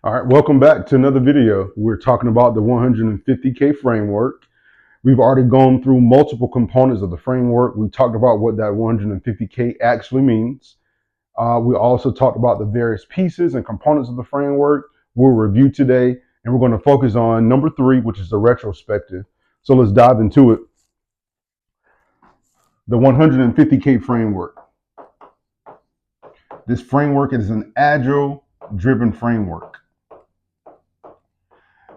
All right, welcome back to another video. We're talking about the 150K framework. We've already gone through multiple components of the framework. We talked about what that 150K actually means. We also talked about the various pieces and components of the framework. We'll review today, and we're going to focus on number 3, which is the retrospective. So let's dive into it. The 150K framework. This framework is an agile-driven framework.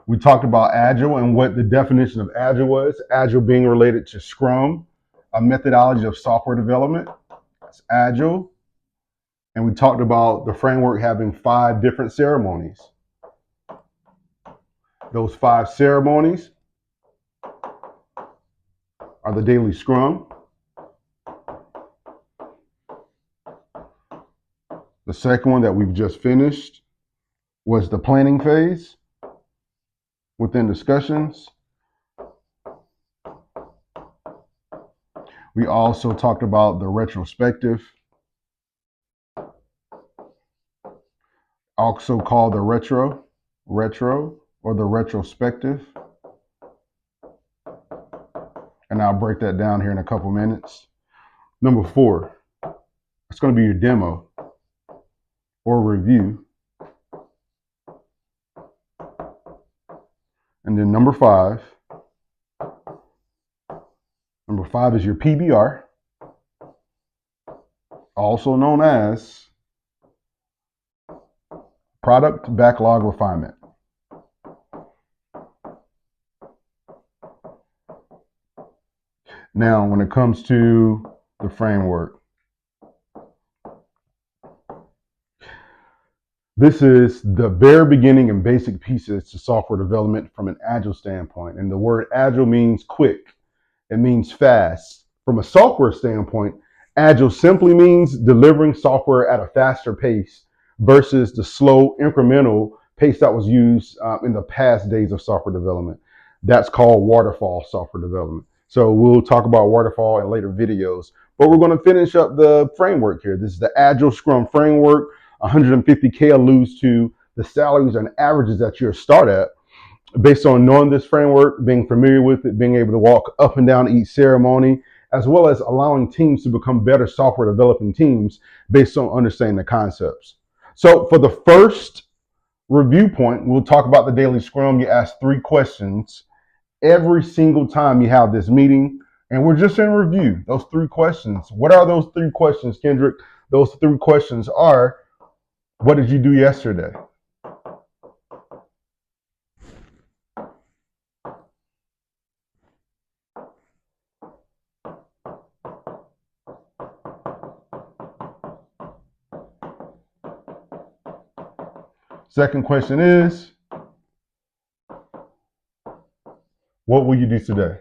We talked about Agile and what the definition of Agile was. Agile being related to Scrum, a methodology of software development. That's Agile. And we talked about the framework having 5 different ceremonies. Those 5 ceremonies are the daily Scrum, the second one that we've just finished was the planning phase within discussions. We also talked about the retrospective, also called the retro or the retrospective. And I'll break that down here in a couple minutes. Number 4, it's going to be your demo or review. And then number 5 is your PBR, also known as product backlog refinement. Now, when it comes to the framework, this is the very beginning and basic pieces to software development from an Agile standpoint. And the word Agile means quick. It means fast. From a software standpoint, Agile simply means delivering software at a faster pace versus the slow, incremental pace that was used in the past days of software development. That's called waterfall software development. So we'll talk about waterfall in later videos. But we're going to finish up the framework here. This is the Agile Scrum framework. 150K alludes to the salaries and averages that you'll start at based on knowing this framework, being familiar with it, being able to walk up and down each ceremony, as well as allowing teams to become better software developing teams based on understanding the concepts. So for the first review point, we'll talk about the daily Scrum. You ask 3 questions every single time you have this meeting, and we're just in review. Those 3 questions. What are those 3 questions, Kendrick? Those 3 questions are, what did you do yesterday? Second question is, what will you do today?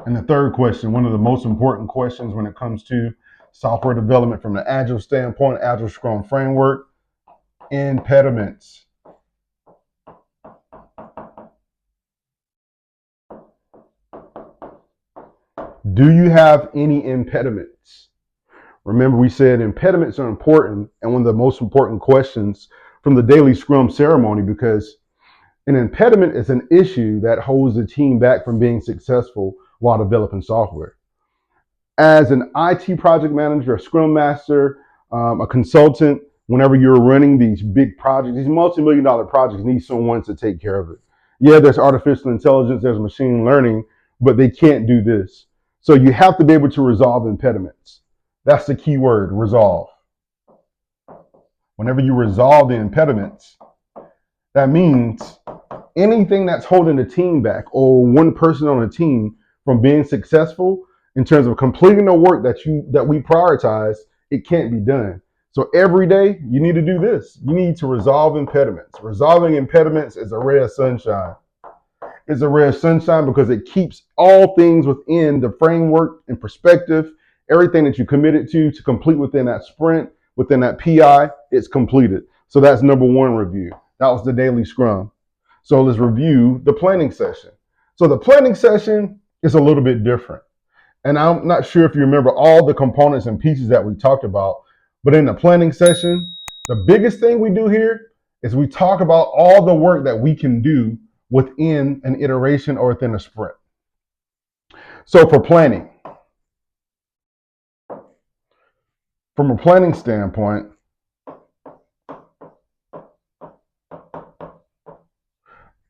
And the third question, one of the most important questions when it comes to software development from the Agile standpoint, Agile Scrum framework, impediments. Do you have any impediments? Remember, we said impediments are important and one of the most important questions from the daily Scrum ceremony, because an impediment is an issue that holds the team back from being successful while developing software. As an IT project manager, a Scrum master, a consultant, whenever you're running these big projects, these multi-million-dollar projects need someone to take care of it. Yeah, there's artificial intelligence, there's machine learning, but they can't do this. So you have to be able to resolve impediments. That's the key word, resolve. Whenever you resolve the impediments, that means anything that's holding the team back or one person on a team from being successful in terms of completing the work that we prioritize, it can't be done. So every day you need to do this. You need to resolve impediments. Resolving impediments is a ray of sunshine. It's a ray of sunshine because it keeps all things within the framework and perspective. Everything that you committed to complete within that sprint, within that PI, it's completed. So that's number 1 review. That was the daily Scrum. So let's review the planning session. So the planning session is a little bit different. And I'm not sure if you remember all the components and pieces that we talked about, But in the planning session, the biggest thing we do here is we talk about all the work that we can do within an iteration or within a sprint. So for planning, from a planning standpoint,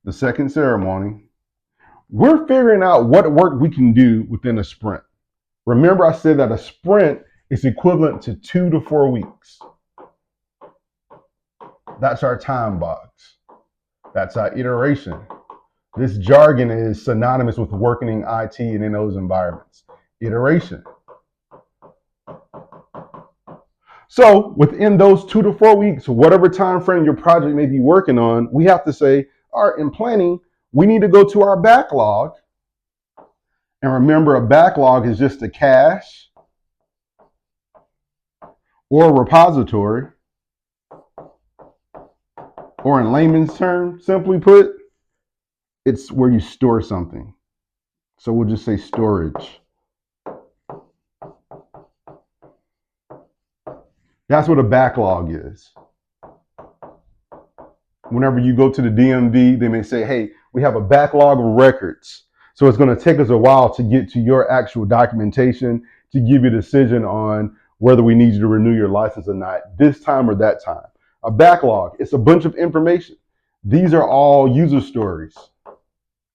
the second ceremony, we're figuring out what work we can do within a sprint. Remember, I said that a sprint is equivalent to 2 to 4 weeks. That's our time box. That's our iteration. This jargon is synonymous with working in IT and in those environments. Iteration. So within those 2 to 4 weeks, whatever time frame your project may be working on, we have to say, all right, in planning, we need to go to our backlog. And remember, a backlog is just a cache or a repository, or in layman's terms, simply put, it's where you store something. So we'll just say storage. That's what a backlog is. Whenever you go to the DMV, they may say, hey, we have a backlog of records. So it's going to take us a while to get to your actual documentation to give you a decision on whether we need you to renew your license or not, this time or that time. A backlog, it's a bunch of information. These are all user stories.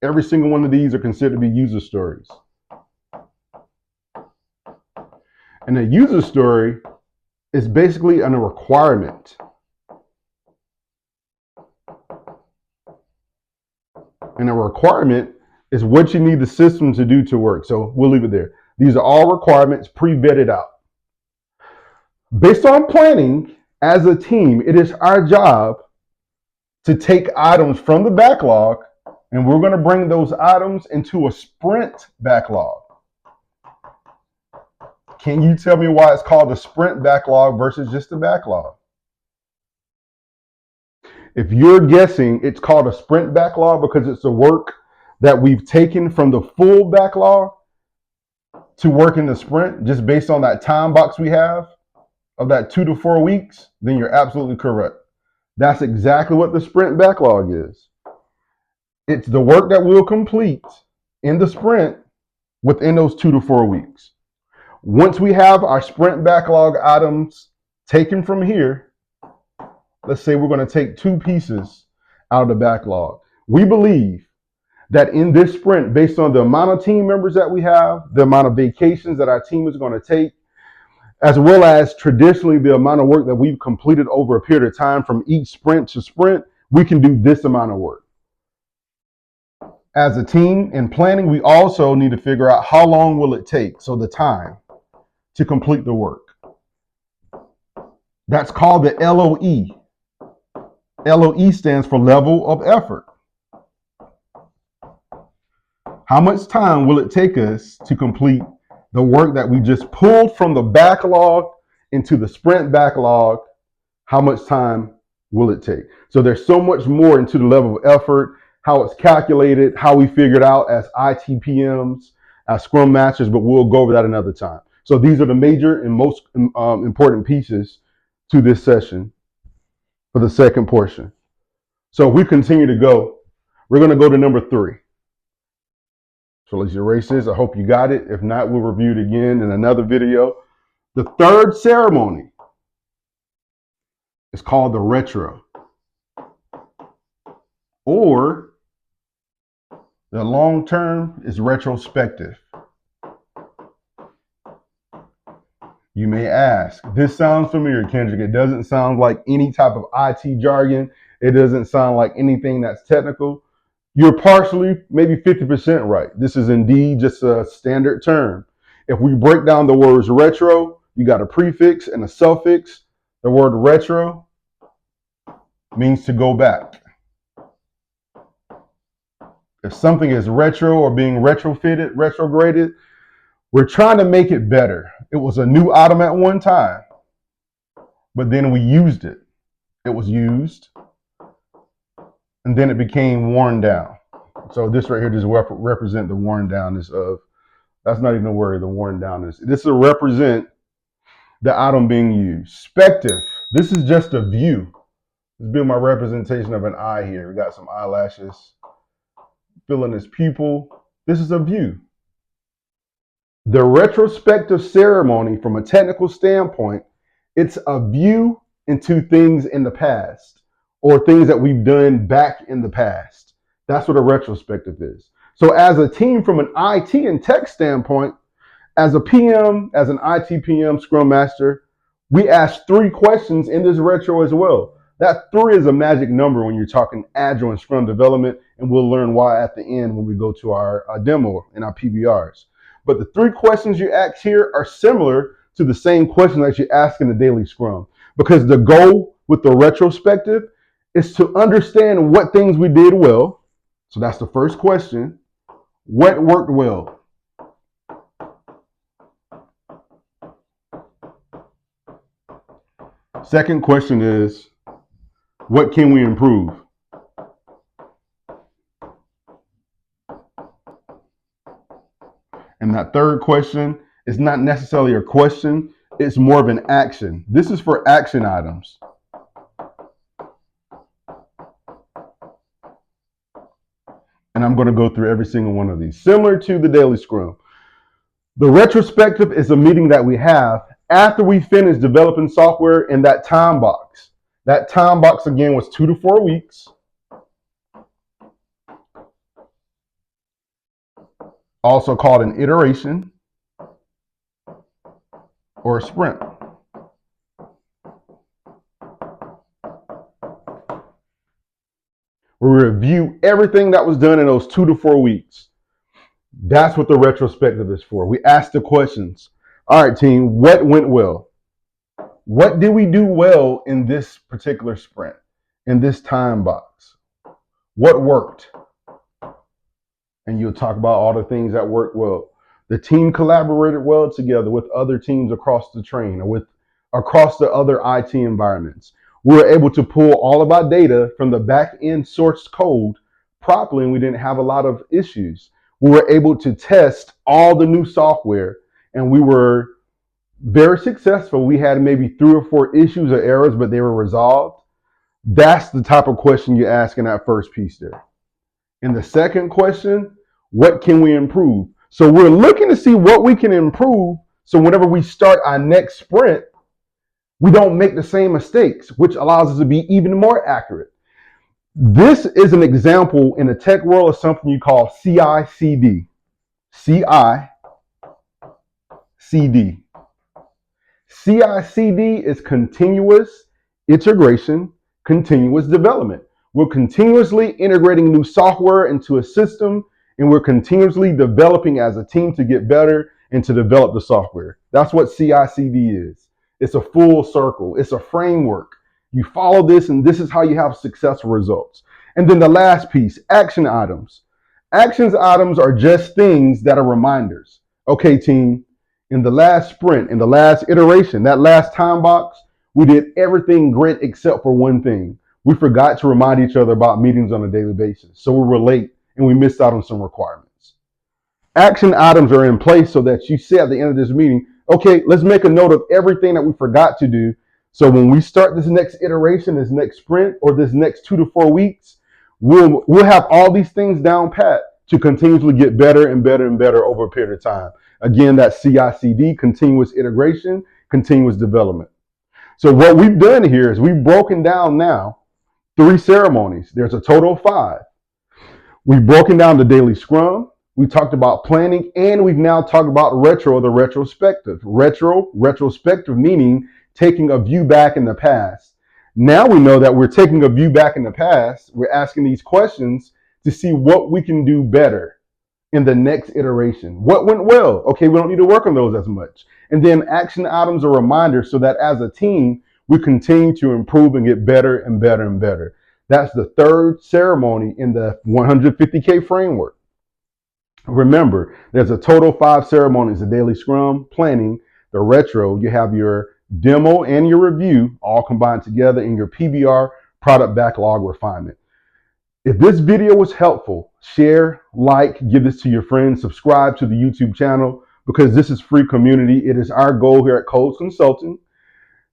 Every single one of these are considered to be user stories. And a user story is basically a requirement. And a requirement is what you need the system to do to work. So we'll leave it there. These are all requirements pre-vetted out. Based on planning, as a team, it is our job to take items from the backlog, and we're going to bring those items into a sprint backlog. Can you tell me why it's called a sprint backlog versus just a backlog? If you're guessing it's called a sprint backlog because it's the work that we've taken from the full backlog to work in the sprint, just based on that time box we have of that 2 to 4 weeks, then you're absolutely correct. That's exactly what the sprint backlog is. It's the work that we'll complete in the sprint within those 2 to 4 weeks. Once we have our sprint backlog items taken from here, let's say we're going to take 2 pieces out of the backlog. We believe that in this sprint, based on the amount of team members that we have, the amount of vacations that our team is going to take, as well as traditionally the amount of work that we've completed over a period of time from each sprint to sprint, we can do this amount of work. As a team in planning, we also need to figure out how long will it take, so the time, to complete the work. That's called the LOE. LOE stands for level of effort. How much time will it take us to complete the work that we just pulled from the backlog into the sprint backlog? How much time will it take? So there's so much more into the level of effort, how it's calculated, how we figured out as ITPMs, as Scrum Masters, but we'll go over that another time. So these are the major and most important pieces to this session for the second portion. So if we continue to go, we're going to go to number 3. So let's erase this. I hope you got it. If not, we'll review it again in another video. The third ceremony is called the retro, or the long term is retrospective. You may ask, this sounds familiar, Kendrick. It doesn't sound like any type of IT jargon. It doesn't sound like anything that's technical. You're partially, maybe 50% right. This is indeed just a standard term. If we break down the words retro, you got a prefix and a suffix. The word retro means to go back. If something is retro or being retrofitted, retrograded, we're trying to make it better. It was a new item at one time, but then we used it. It was used, and then it became worn down. So this right here just represent the worn downness of, that's not even a word, the worn downness. This will represent the item being used. Spective. This is just a view. Let's build my representation of an eye here. We got some eyelashes. Filling his pupil. This is a view. The retrospective ceremony, from a technical standpoint, it's a view into things in the past or things that we've done back in the past. That's what a retrospective is. So as a team, from an IT and tech standpoint, as a PM, as an IT PM, Scrum Master, we ask 3 questions in this retro as well. That 3 is a magic number when you're talking Agile and Scrum development, and we'll learn why at the end when we go to our demo and our PBRs. But the 3 questions you ask here are similar to the same questions that you ask in the daily Scrum, because the goal with the retrospective is to understand what things we did well. So that's the first question. What worked well? Second question is, what can we improve? And that third question is not necessarily a question, it's more of an action. This is for action items. And I'm going to go through every single one of these. Similar to the daily Scrum. The retrospective is a meeting that we have after we finish developing software in that time box. That time box, again, was 2 to 4 weeks. Also called an iteration or a sprint. We review everything that was done in those 2 to 4 weeks. That's what the retrospective is for. We ask the questions. All right, team, what went well? What did we do well in this particular sprint, in this time box? What worked? And you'll talk about all the things that worked well. The team collaborated well together with other teams across the train or across the other IT environments. We were able to pull all of our data from the back end source code properly, and we didn't have a lot of issues. We were able to test all the new software, and we were very successful. We had maybe 3 or 4 issues or errors, but they were resolved. That's the type of question you ask in that first piece there. In the second question, what can we improve? So we're looking to see what we can improve, so whenever we start our next sprint, we don't make the same mistakes, which allows us to be even more accurate. This is an example in the tech world of something you call CI/CD. CI/CD. CI/CD is continuous integration, continuous development. We're continuously integrating new software into a system, and we're continuously developing as a team to get better and to develop the software. That's what CI/CD is. It's a full circle. It's a framework. You follow this, and this is how you have successful results. And then the last piece, action items. Actions items are just things that are reminders. Okay, team, in the last sprint, in the last iteration, that last time box, we did everything great except for one thing. We forgot to remind each other about meetings on a daily basis. So we were late and we missed out on some requirements. Action items are in place so that you say at the end of this meeting, okay, let's make a note of everything that we forgot to do. So when we start this next iteration, this next sprint, or this next 2 to 4 weeks, we'll have all these things down pat to continuously get better and better and better over a period of time. Again, that CI/CD, continuous integration, continuous development. So what we've done here is we've broken down now 3 ceremonies. There's a total of 5. We've broken down the daily Scrum. We talked about planning, and we've now talked about retro, the retrospective. Retrospective meaning taking a view back in the past. Now we know that we're taking a view back in the past. We're asking these questions to see what we can do better in the next iteration. What went well? Okay, we don't need to work on those as much. And then action items are reminders so that as a team, we continue to improve and get better and better and better. That's the 3rd ceremony in the 150K framework. Remember, there's a total of 5 ceremonies: the daily Scrum, planning, the retro, you have your demo and your review all combined together in your PBR, product backlog refinement. If this video was helpful, share, like, give this to your friends, subscribe to the YouTube channel. because this is free community. It is our goal here at Codes Consulting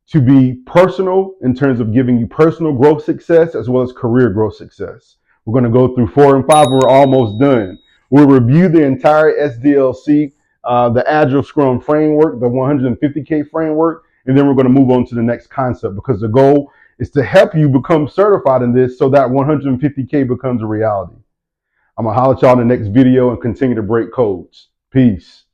to be personal in terms of giving you personal growth success as well as career growth success. We're going to go through 4 and 5. We're almost done. We'll review the entire SDLC, the Agile Scrum framework, the 150K framework, and then we're going to move on to the next concept, because the goal is to help you become certified in this so that 150K becomes a reality. I'm going to holler at y'all in the next video and continue to break codes. Peace.